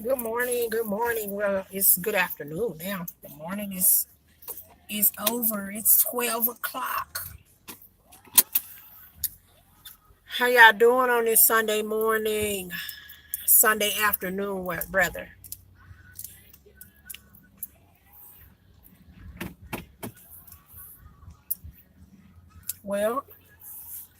Good morning. Good morning. Well, it's good afternoon now. The morning is over. It's 12 o'clock. How y'all doing on this Sunday morning? Sunday afternoon, what brother? Well,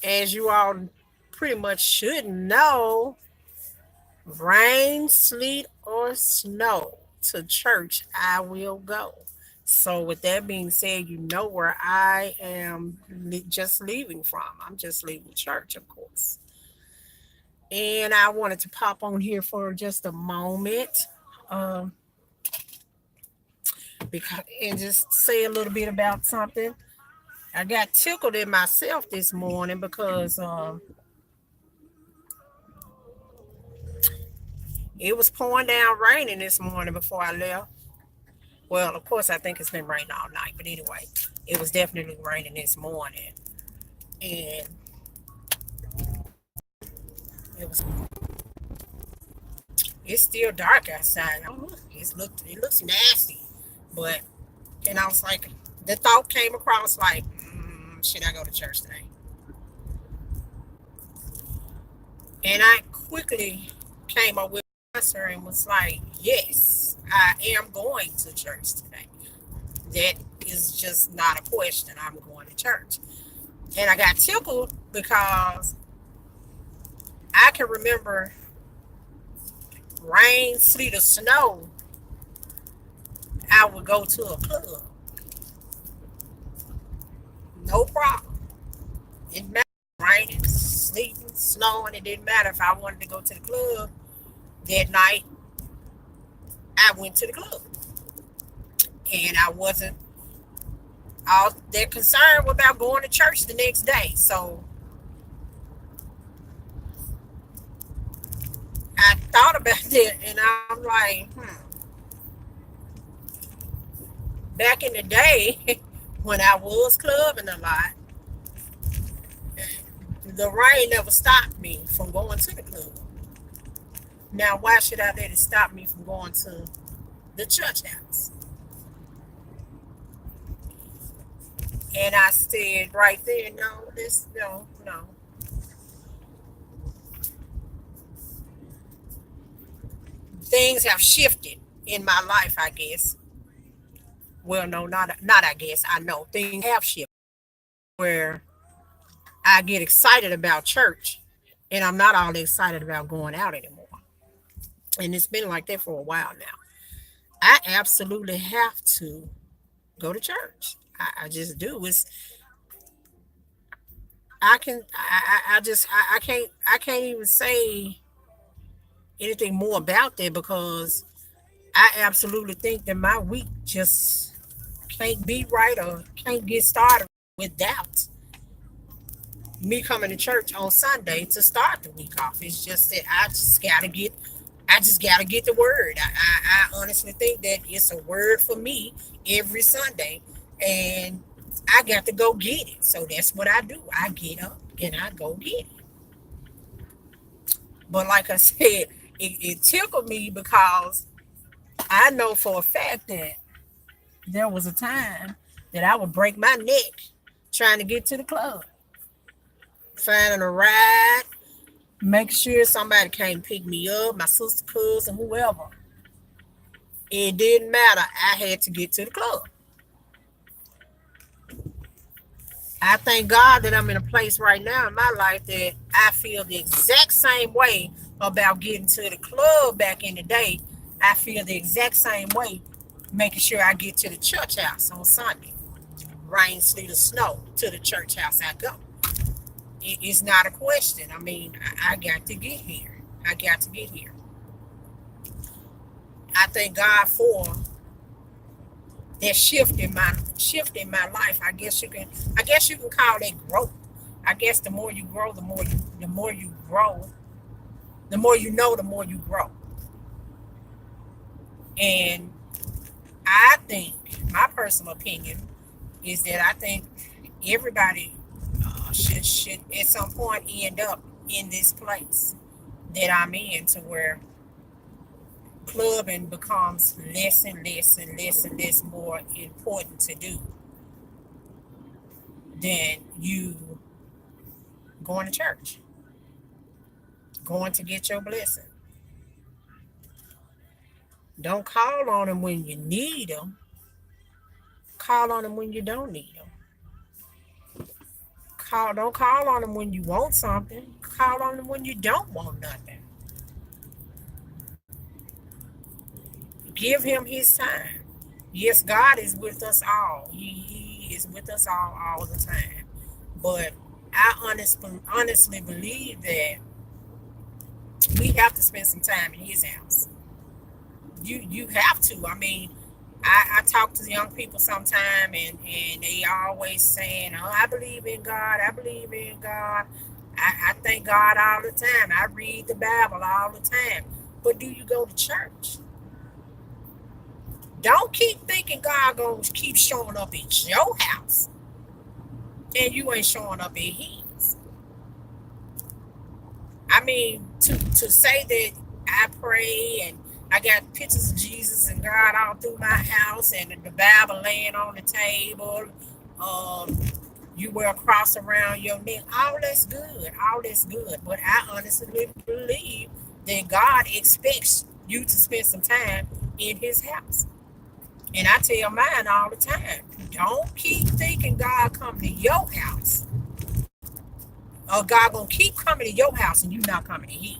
as you all pretty much should know, rain, sleet, or snow, to church I will go. So, with that being said, you know where I am just leaving from. I'm just leaving church, of course. And I wanted to pop on here for just a moment, um, because and just say a little bit about something. I got tickled in myself this morning because it was pouring down raining this morning before I left. Well, of course, I think it's been raining all night, but anyway, it was definitely raining this morning, and it was. It's still dark outside. It looks nasty, but and I was like, the thought came across like, should I go to church today? And I quickly came up with an answer and was like, yes, I am going to church today. That is just not a question. I'm going to church. And I got tickled because I can remember rain, sleet, or snow. I would go to a club. No problem. It didn't matter. Raining, sleeting, snowing. It didn't matter if I wanted to go to the club that night. I went to the club. And I wasn't all they're concerned about going to church the next day. So I thought about that and I'm like, back in the day when I was clubbing a lot, the rain never stopped me from going to the club. Now why should I let it stop me from going to the church house? And I said right there, no. Things have shifted in my life, I guess. Well, no, not I guess. I know things have shifted where I get excited about church and I'm not all excited about going out anymore. And it's been like that for a while now. I absolutely have to go to church. I just do. It's I can I just I can't even say anything more about that because I absolutely think that my week just can't be right or can't get started without me coming to church on Sunday to start the week off. It's just that I just gotta get the word. I honestly think that it's a word for me every Sunday, and I got to go get it. So that's what I do. I get up and I go get it. But like I said, it tickled me because I know for a fact that there was a time that I would break my neck trying to get to the club, finding a ride, make sure somebody came pick me up, my sister, cousin, whoever. It didn't matter. I had to get to the club. I thank God that I'm in a place right now in my life that I feel the exact same way about getting to the club back in the day. I feel the exact same way making sure I get to the church house on Sunday. Rain, sleet, or snow, to the church house I go. It's not a question. I mean, I got to get here. I got to get here. I thank God for that shift in my life. I guess you can call that growth. I guess the more you grow, the more you grow, the more you know, the more you grow. And I think my personal opinion is that I think everybody should at some point end up in this place that I'm in, to where clubbing becomes less and less and less and less more important to do than you going to church, going to get your blessing. Don't call on them when you need them. Call on them when you don't need them. Don't call on them when you want something. Call on them when you don't want nothing. Give him his time. Yes, God is with us all. He is with us all the time. But honestly believe that we have to spend some time in his house. You have to. I mean, I talk to young people sometime and they always saying, oh, I believe in God, I believe in God. I thank God all the time. I read the Bible all the time. But do you go to church? Don't keep thinking God gonna keep showing up at your house and you ain't showing up at his. I mean, to say that I pray and I got pictures of Jesus and God all through my house and the Bible laying on the table, um, you wear a cross around your neck, all that's good, all that's good. But I honestly believe that God expects you to spend some time in his house. And I tell mine all the time, don't keep thinking God coming to your house or God gonna keep coming to your house and you not coming to his.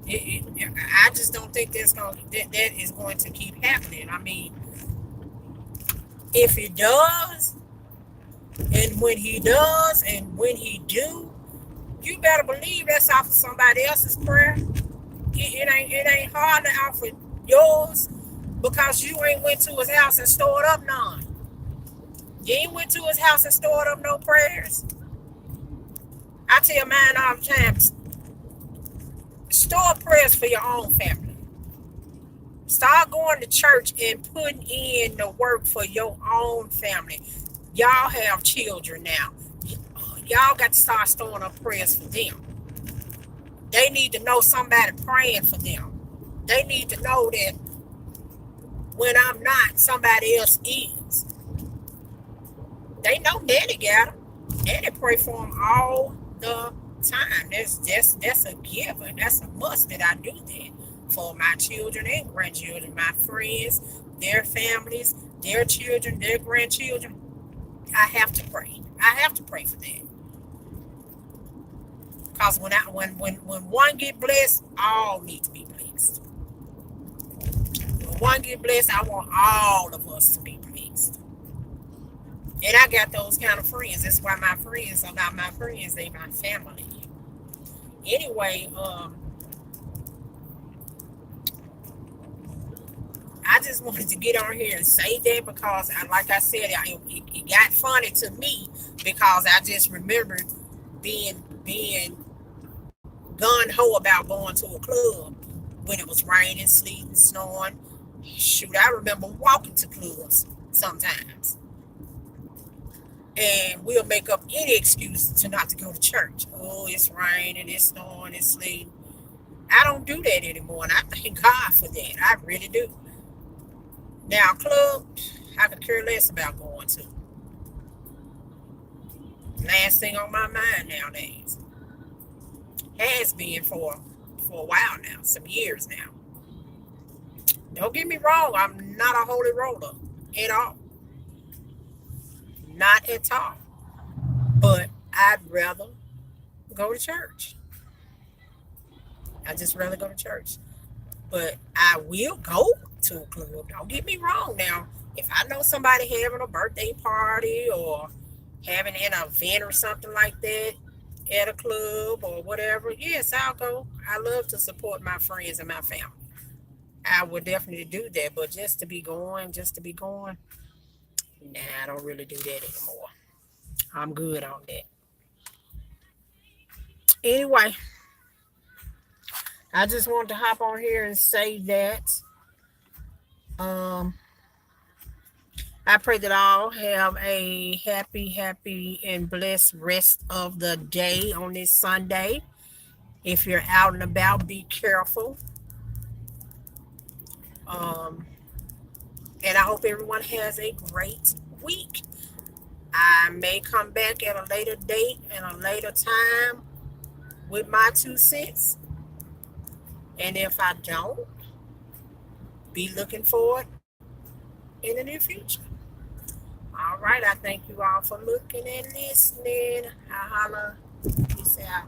I just don't think that is going to keep happening. I mean, if it does, and when he does, and when he do, you better believe that's off of somebody else's prayer. It ain't hard to offer yours because you ain't went to his house and stored up none. You ain't went to his house and stored up no prayers. I tell mine all the time, store prayers for your own family. Start going to church and putting in the work for your own family. Y'all have children now. Y'all got to start storing up prayers for them. They need to know somebody praying for them. They need to know that when I'm not, somebody else is. They know Daddy got them. Daddy pray for them all the time. That's a given. That's a must that I do that for my children and grandchildren, my friends, their families, their children, their grandchildren. I have to pray. I have to pray for that. Because when one get blessed, all need to be blessed. When one get blessed, I want all of us to be blessed. And I got those kind of friends. That's why my friends are not my friends, they my family. Anyway, I just wanted to get on here and say that because, like I said, it got funny to me because I just remembered being gun ho about going to a club when it was raining, sleeting, snowing. Shoot, I remember walking to clubs sometimes, and we'll make up any excuse to not to go to church. Oh, it's raining, it's snowing, it's sleeting. I don't do that anymore, and I thank God for that. I really do. Now, club, I could care less about going to. Last thing on my mind nowadays has been for a while now, some years now. Don't get me wrong, I'm not a holy roller at all, not at all. But I'd rather go to church. I just rather go to church. But I will go to a club. Don't get me wrong. Now, if I know somebody having a birthday party or having an event or something like that at a club or whatever, yes, I'll go. I love to support my friends and my family. I would definitely do that. But just to be going, nah, I don't really do that anymore. I'm good on that. Anyway, I just wanted to hop on here and say that um, I pray that all have a happy, and blessed rest of the day on this Sunday. If you're out and about, be careful. Um, and I hope everyone has a great week. I may come back at a later date and a later time with my 2 cents. And if I don't, be looking for it in the near future. All right. I thank you all for looking and listening. Holla. Peace out.